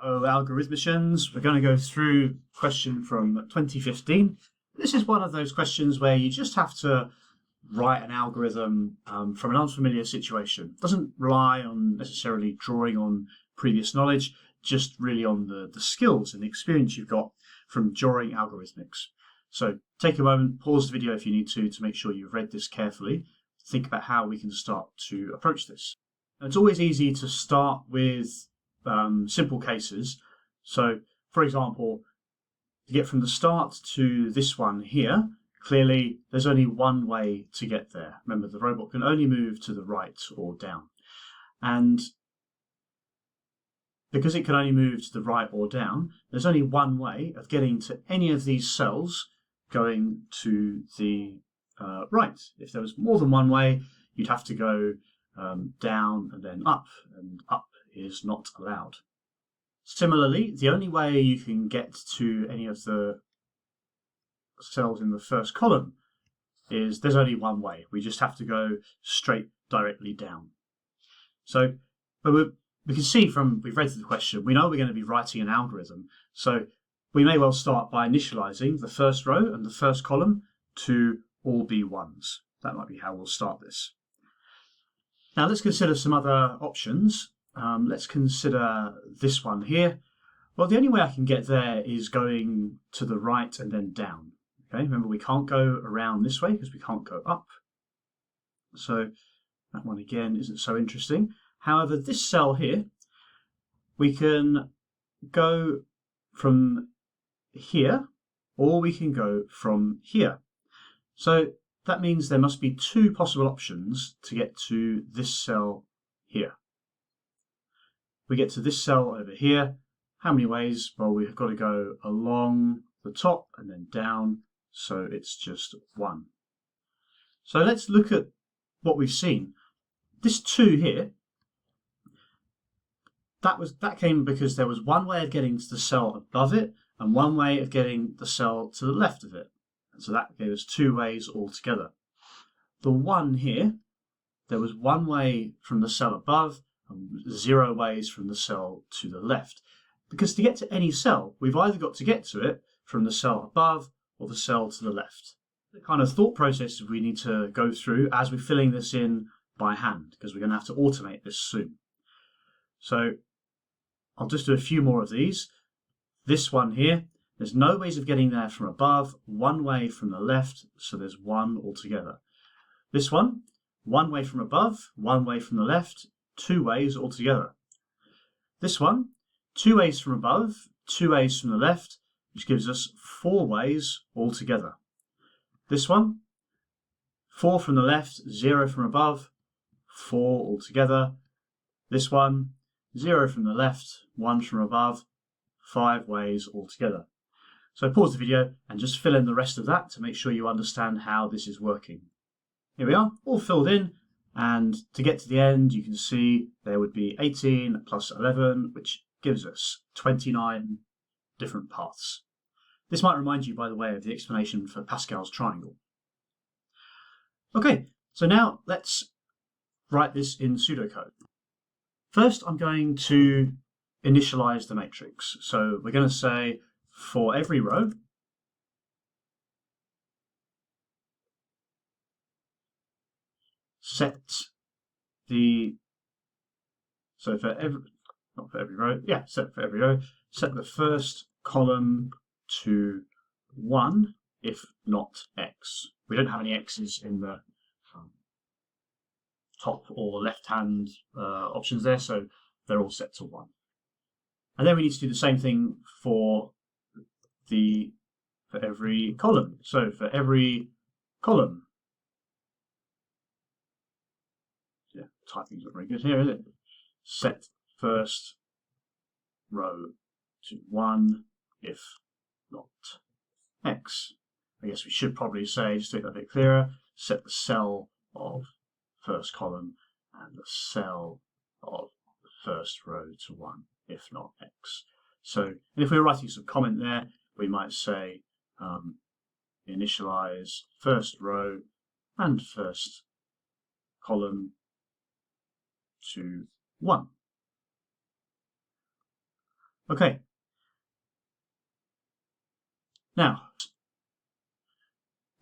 Algorithmicians, we're going to go through a question from 2015. This is one of those questions where you just have to write an algorithm from an unfamiliar situation. It doesn't rely on necessarily drawing on previous knowledge, just really on the skills and the experience you've got from drawing algorithmics. So take a moment, pause the video if you need to make sure you've read this carefully. Think about how we can start to approach this. And it's always easy to start with simple cases. So, for example, to get from the start to this one here, clearly there's only one way to get there. Remember, the robot can only move to the right or down. And because it can only move to the right or down, there's only one way of getting to any of these cells going to the right. If there was more than one way, you'd have to go down and then up is not allowed. Similarly, the only way you can get to any of the cells in the first column is there's only one way. We just have to go straight directly down. So, but we can see from, we've read through the question, we know we're going to be writing an algorithm. So we may well start by initializing the first row and the first column to all be ones. That might be how we'll start this. Now let's consider some other options. Let's consider this one here. Well, the only way I can get there is going to the right and then down. Okay, remember we can't go around this way because we can't go up. So that one again isn't so interesting. However, this cell here, we can go from here or we can go from here. So that means there must be two possible options to get to this cell here. We get to this cell over here. How many ways? Well, we've got to go along the top and then down, so it's just one. So let's look at what we've seen. This 2 here, that came because there was one way of getting to the cell above it and one way of getting the cell to the left of it. And so that gave us 2 ways altogether. The 1 here, there was one way from the cell above and 0 ways from the cell to the left. Because to get to any cell, we've either got to get to it from the cell above or the cell to the left. The kind of thought process we need to go through as we're filling this in by hand, because we're going to have to automate this soon. So I'll just do a few more of these. This one here, there's no ways of getting there from above, one way from the left, so there's 1 altogether. This one way from above, one way from the left, 2 ways altogether. This one, 2 ways from above, 2 ways from the left, which gives us 4 ways altogether. This one, 4 from the left, 0 from above, 4 altogether. This one, 0 from the left, 1 from above, 5 ways altogether. So pause the video and just fill in the rest of that to make sure you understand how this is working. Here we are, all filled in, and to get to the end you can see there would be 18 plus 11, which gives us 29 different paths. This might remind you, by the way, of the explanation for Pascal's triangle. Okay, so now let's write this in pseudocode. First, I'm going to initialize the matrix. So we're going to say for every row, set the first column to 1 if not x. We don't have any x's in the top or left hand options there, so they're all set to 1. And then we need to do the same thing for every column. So for every column, yeah, typing's not very good here, is it? Set first row to 1 if not x. I guess we should probably say, just to make that a bit clearer, set the cell of first column and the cell of the first row to 1 if not x. So, and if we were writing some comment there, we might say initialize first row and first column to 1. Okay. Now,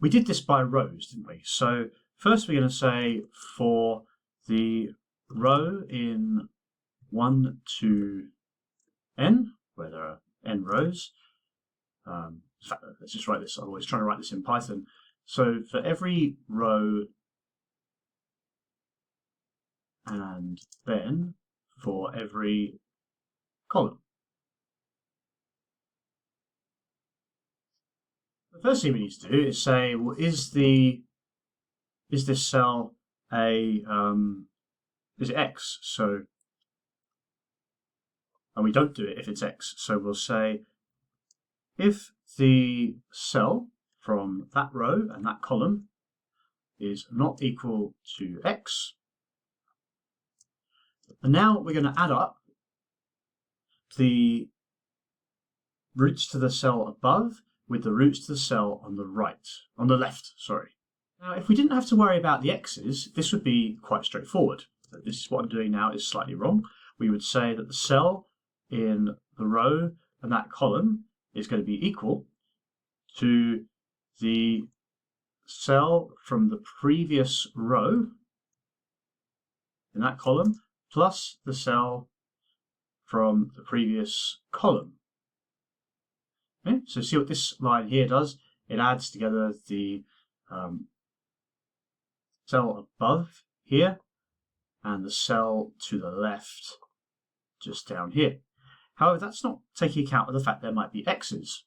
we did this by rows, didn't we? So first we're going to say for the row in 1 to n, where there are n rows. In fact, let's just write this. I'm always trying to write this in Python. So for every row and then for every column. The first thing we need to do is say, well, is this cell is it X? So, and we don't do it if it's X. So we'll say if the cell from that row and that column is not equal to X, and now we're going to add up the roots to the cell above with the roots to the cell on the left, sorry. Now, if we didn't have to worry about the x's, this would be quite straightforward. This is what I'm doing now is slightly wrong. We would say that the cell in the row and that column is going to be equal to the cell from the previous row in that column plus the cell from the previous column. Okay, so see what this line here does? It adds together the cell above here and the cell to the left just down here. However, that's not taking account of the fact there might be x's.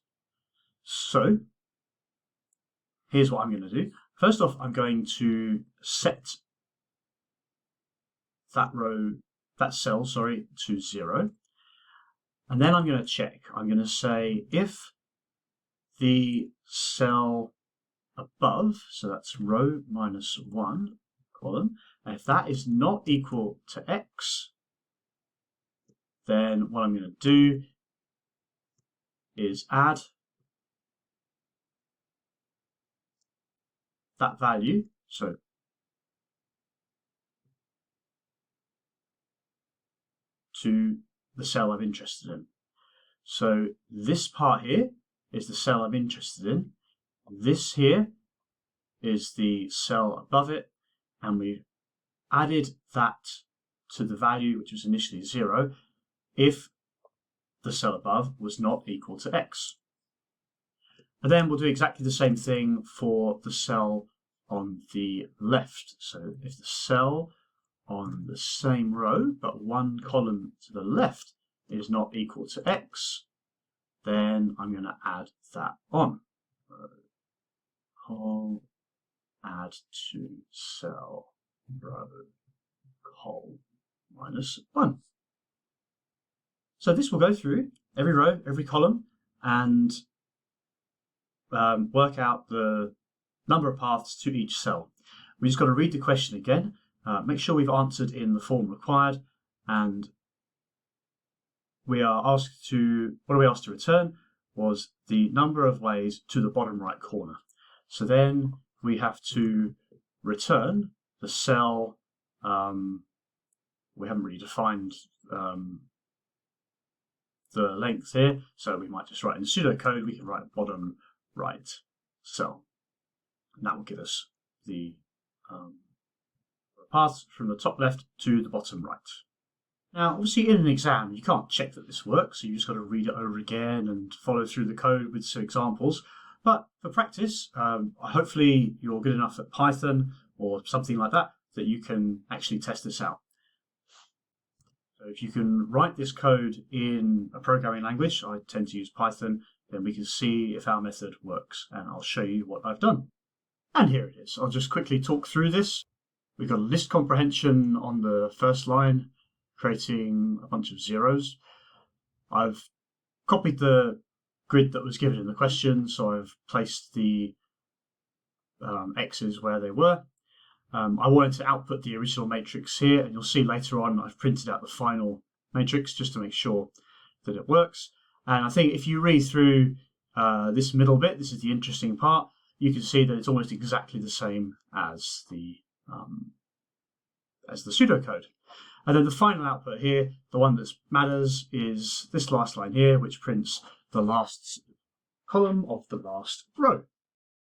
So here's what I'm going to do. First off, I'm going to set that cell to 0. And then I'm going to check. I'm going to say if the cell above, so that's row minus 1 column, and if that is not equal to X, then what I'm going to do is add that value, so to the cell I'm interested in. So this part here is the cell I'm interested in. This here is the cell above it, and we added that to the value which was initially 0 if the cell above was not equal to X. And then we'll do exactly the same thing for the cell on the left. So if the cell on the same row but one column to the left is not equal to X, then I'm going to add that on. Col add to cell row col minus 1. So this will go through every row, every column, and work out the number of paths to each cell. We just got to read the question again, make sure we've answered in the form required, and what we are asked to return was the number of ways to the bottom right corner. So then we have to return the cell, we haven't really defined the length here, so we might just write in pseudocode, we can write bottom right cell. And that will give us the path from the top left to the bottom right. Now, obviously in an exam, you can't check that this works, so you just got to read it over again and follow through the code with some examples. But for practice, hopefully you're good enough at Python or something like that that you can actually test this out. So if you can write this code in a programming language, I tend to use Python, then we can see if our method works, and I'll show you what I've done. And here it is. I'll just quickly talk through this. We've got a list comprehension on the first line, creating a bunch of zeros. I've copied the grid that was given in the question, so I've placed the x's where they were. I wanted to output the original matrix here, and you'll see later on I've printed out the final matrix just to make sure that it works. And I think if you read through this middle bit, this is the interesting part, you can see that it's almost exactly the same as the pseudocode. And then the final output here, the one that matters, is this last line here, which prints the last column of the last row.